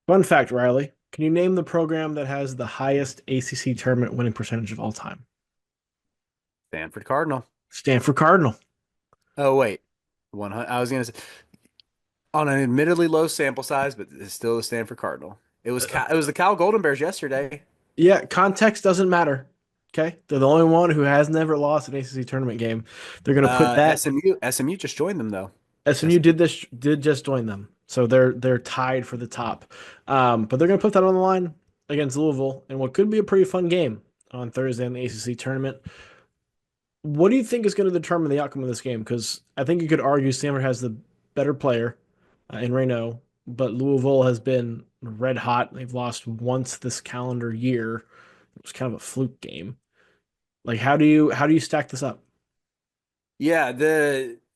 Fun fact, Riley. Can you name the program that has the highest ACC tournament winning percentage of all time? Stanford Cardinal. Stanford Cardinal. Oh wait, 100. I was gonna say on an admittedly low sample size, but it's still the Stanford Cardinal. It was the Cal Golden Bears yesterday. Yeah, context doesn't matter. Okay? They're the only one who has never lost an ACC tournament game. They're going to put that. SMU just joined them though. SMU That's did just join them. So they're tied for the top. But they're going to put that on the line against Louisville in what could be a pretty fun game on Thursday in the ACC tournament. What do you think is going to determine the outcome of this game? Because I think you could argue Stanford has the better player in Reno, but Louisville has been red hot. They've lost once this calendar year. It was kind of a fluke game. Like, how do you stack this up? yeah.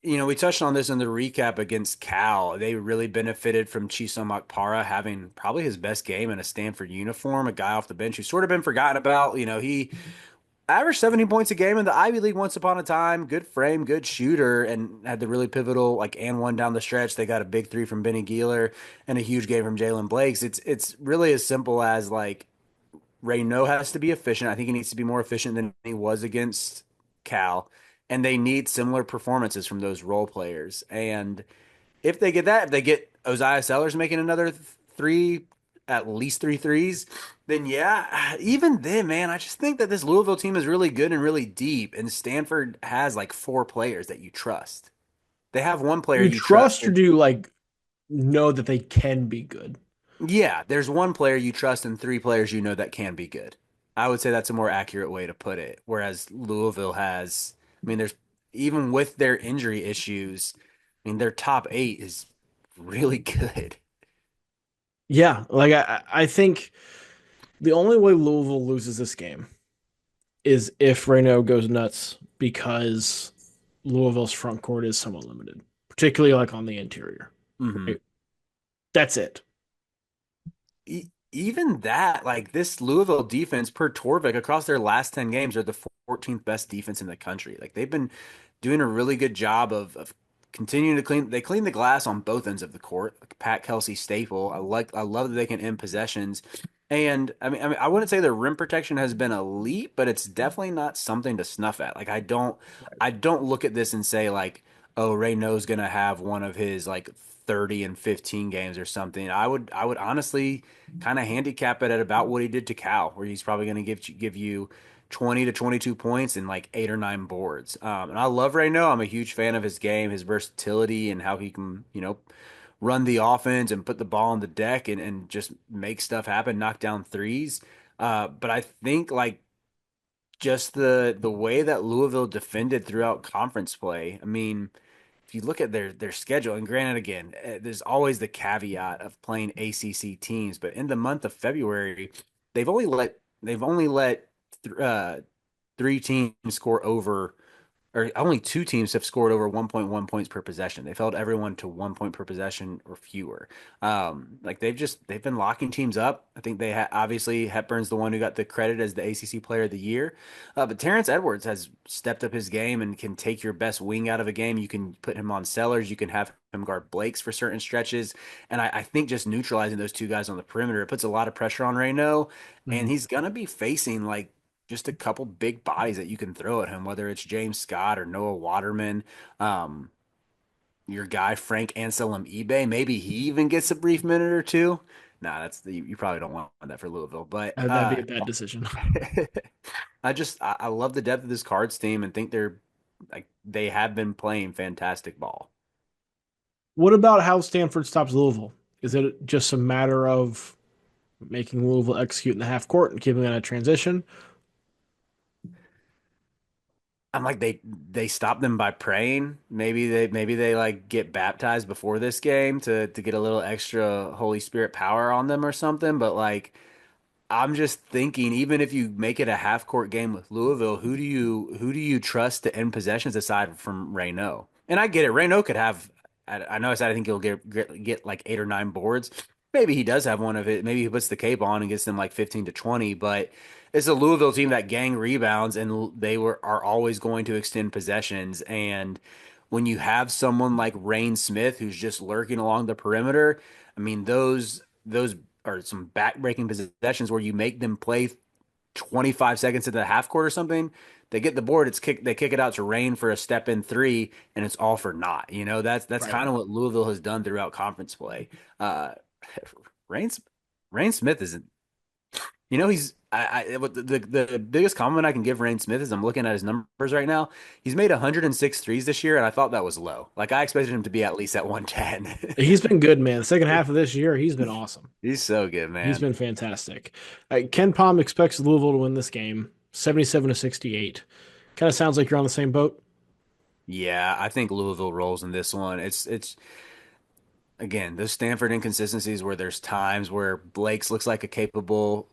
We touched on this in the recap against Cal. They really benefited from Chisom Akpara having probably his best game in a Stanford uniform, a guy off the bench who's sort of been forgotten about. He averaged 70 points a game in the Ivy League once upon a time. Good frame, good shooter, and had the really pivotal like and one down the stretch. They got a big three from Benny Geeler and a huge game from Jalen Blakes. It's really as simple as like Reynaud has to be efficient. I think he needs to be more efficient than he was against Cal, and they need similar performances from those role players. And if they get that, if they get Oziah Sellers making another three, at least three threes, then yeah, even then, man, I just think that this Louisville team is really good and really deep, and Stanford has like four players that you trust. They have one player You you trust. trust or do you like know that they can be good? Yeah, there's one player you trust and three players you know that can be good. I would say that's a more accurate way to put it. Whereas Louisville has, I mean, there's even with their injury issues, I mean, their top eight is really good. Yeah, like I think the only way Louisville loses this game is if Reno goes nuts because Louisville's front court is somewhat limited, particularly like on the interior. hmm Right? That's it. Even that, like this Louisville defense per Torvik across their last 10 games are the 14th best defense in the country. Like they've been doing a really good job of continuing to clean. They clean the glass on both ends of the court. Like Pat Kelsey staple. I love that they can end possessions. And I wouldn't say their rim protection has been elite, but it's definitely not something to snuff at. Like I don't look at this and say like, oh, Ray knows gonna have one of his like 30 and 15 games or something. I would honestly kind of handicap it at about what he did to Cal, where he's probably going to give you 20 to 22 points and like eight or nine boards. And I love Reno. I'm a huge fan of his game, his versatility, and how he can, run the offense and put the ball on the deck and just make stuff happen, knock down threes. But I think like just the way that Louisville defended throughout conference play. I mean, if you look at their schedule, and granted, again, there's always the caveat of playing ACC teams, but in the month of February, they've only let uh, three teams score over or only two teams have scored over 1.1 points per possession. They've held everyone to 1 point per possession or fewer. Like they've been locking teams up. I think obviously Hepburn's the one who got the credit as the ACC Player of the Year, but Terrence Edwards has stepped up his game and can take your best wing out of a game. You can put him on Sellers. You can have him guard Blakes for certain stretches, and I think just neutralizing those two guys on the perimeter it puts a lot of pressure on Reno, and Mhm. he's gonna be facing like just a couple big bodies that you can throw at him, whether it's James Scott or Noah Waterman. Um, your guy Frank Anselm eBay, maybe he even gets a brief minute or two. Nah, you probably don't want that for Louisville, but That'd be a bad decision. I love the depth of this cards team and think they have been playing fantastic ball. What about how Stanford stops Louisville? Is it just a matter of making Louisville execute in the half court and keeping it in a transition? I'm like they stop them by praying. Maybe they like get baptized before this game to get a little extra Holy Spirit power on them or something. But like I'm just thinking, even if you make it a half court game with Louisville, who do you trust to end possessions aside from Reynaud? And I get it, Reynaud could have. I know I said I think he'll get like eight or nine boards. Maybe he does have one of it. Maybe he puts the cape on and gets them like 15 to 20. But it's a Louisville team that gang rebounds and are always going to extend possessions. And when you have someone like Rain Smith who's just lurking along the perimeter, I mean those or some back-breaking possessions where you make them play 25 seconds into the half court or something. They get the board, they kick it out to Rain for a step in three, and it's all for naught. That's Right. kind of what Louisville has done throughout conference play. Uh, Rain Rain Smith isn't. He's the biggest compliment I can give Rain Smith is I'm looking at his numbers right now. He's made 106 threes this year, and I thought that was low. Like I expected him to be at least at 110. He's been good, man. The second half of this year, he's been awesome. He's so good, He's man. been fantastic. Ken Palm expects Louisville to win this game, 77 to 68. Kind of sounds like you're on the same boat. Yeah, I think Louisville rolls in this one. It's again, those Stanford inconsistencies where there's times where Blake's looks like a capable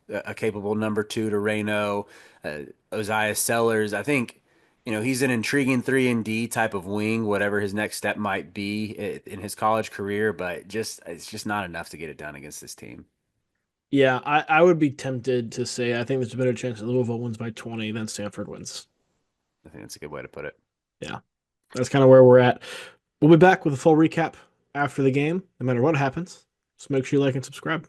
number two to Reno, uh, Oziah Sellers. I think, he's an intriguing 3 and D type of wing, whatever his next step might be in his college career, but it's just not enough to get it done against this team. Yeah, I would be tempted to say I think there's a better chance that Louisville wins by 20 than Stanford wins. I think that's a good way to put it. Yeah, that's kind of where we're at. We'll be back with a full recap after the game, no matter what happens. So make sure you like and subscribe.